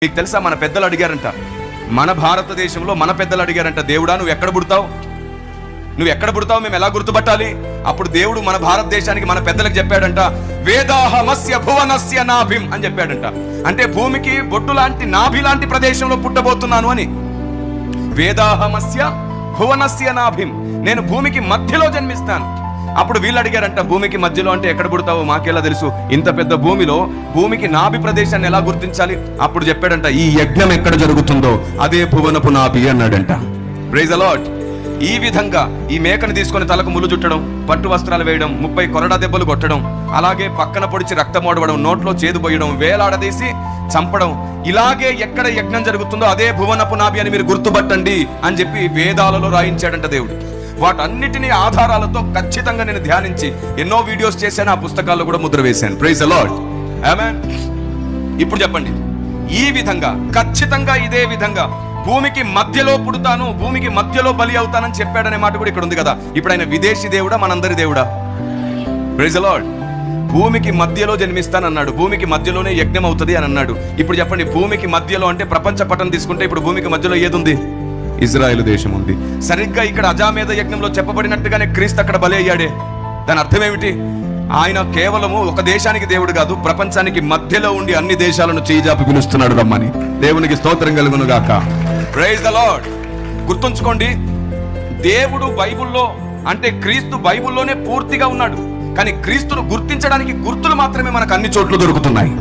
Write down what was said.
మీకు తెలుసా, మన పెద్దలు అడిగారంట, మన భారతదేశంలో మన పెద్దలు అడిగారంట, దేవుడా నువ్వు ఎక్కడ పుడతావు, నువ్వు ఎక్కడ పుడతావు, మేము ఎలా గుర్తుపట్టాలి? అప్పుడు దేవుడు మన భారతదేశానికి మన పెద్దలకు చెప్పాడంట, వేదాహమస్య భువనస్య నాభిం అని చెప్పాడంట. అంటే భూమికి బొట్టు లాంటి నాభి లాంటి ప్రదేశంలో పుట్టబోతున్నాను అని. వేదాహమస్య భువనస్య నాభిం, నేను భూమికి మధ్యలో జన్మిస్తాను. అప్పుడు వీళ్ళు అడిగారంట, భూమికి మధ్యలో అంటే ఎక్కడ పుడతావు, మాకెలా తెలుసు, ఇంత పెద్ద భూమిలో భూమికి నాభి ప్రదేశాన్ని ఎలా గుర్తించాలి? అప్పుడు చెప్పాడంట, ఈ యజ్ఞం ఎక్కడ జరుగుతుందో అదే భువనపు నాభి అన్నాడంట. Praise the lord. ఈ విధంగా ఈ మేకను తీసుకొని తలకు ముళ్ళు చుట్టడం, పట్టు వస్త్రాలు వేయడం, 30 కొరడా దెబ్బలు కొట్టడం, అలాగే పక్కన పొడిచి రక్తం ఓడవడం, నోట్లో చేదు పోయడం, వేలాడదీసి చంపడం, ఇలాగే ఎక్కడ యజ్ఞం జరుగుతుందో అదే భువనపు నాభి అని మీరు గుర్తుపట్టండి అని చెప్పి వేదాలలో రాయించాడంట దేవుడు. వాటన్నిటిని ఆధారాలతో ఖచ్చితంగా నేను ధ్యానించి ఎన్నో వీడియోస్ చేశాను, ఆ పుస్తకాల్లో కూడా ముద్ర వేశాను. Praise the lord. ఆమేన్. ఇప్పుడు చెప్పండి, ఈ విధంగా ఖచ్చితంగా ఇదే విధంగా భూమికి మధ్యలో పుడతాను, భూమికి మధ్యలో బలి అవుతానని చెప్పాడనే మాట కూడా ఇక్కడ ఉంది కదా. ఇప్పుడు ఆయన విదేశీ దేవుడా, మనందరి దేవుడా? Praise the lord. భూమికి మధ్యలో జన్మిస్తానన్నాడు, భూమికి మధ్యలోనే యజ్ఞం అవుతుంది అని అన్నాడు. ఇప్పుడు చెప్పండి, భూమికి మధ్యలో అంటే ప్రపంచ పటం తీసుకుంటే ఇప్పుడు భూమికి మధ్యలో ఏది ఉంది? ఇజ్రాయెల్ దేశం ఉంది. సరిగ్గా ఇక్కడ అజామేధ యజ్ఞంలో చెప్పబడినట్టుగానే క్రీస్తు అక్కడ బలి అయ్యాడే. దాని అర్థం ఏమిటి? ఆయన కేవలము ఒక దేశానికి దేవుడు కాదు, ప్రపంచానికి మధ్యలో ఉండి అన్ని దేశాలను చేయిజాపి పిలుస్తున్నాడు రమ్మని. దేవునికి స్తోత్రం కలుగును గాక. Praise the lord. గుర్తుంచుకోండి, దేవుడు బైబిల్లో అంటే క్రీస్తు బైబిల్లోనే పూర్తిగా ఉన్నాడు, కానీ క్రీస్తును గుర్తించడానికి గుర్తులు మాత్రమే మనకు అన్ని చోట్ల దొరుకుతున్నాయి.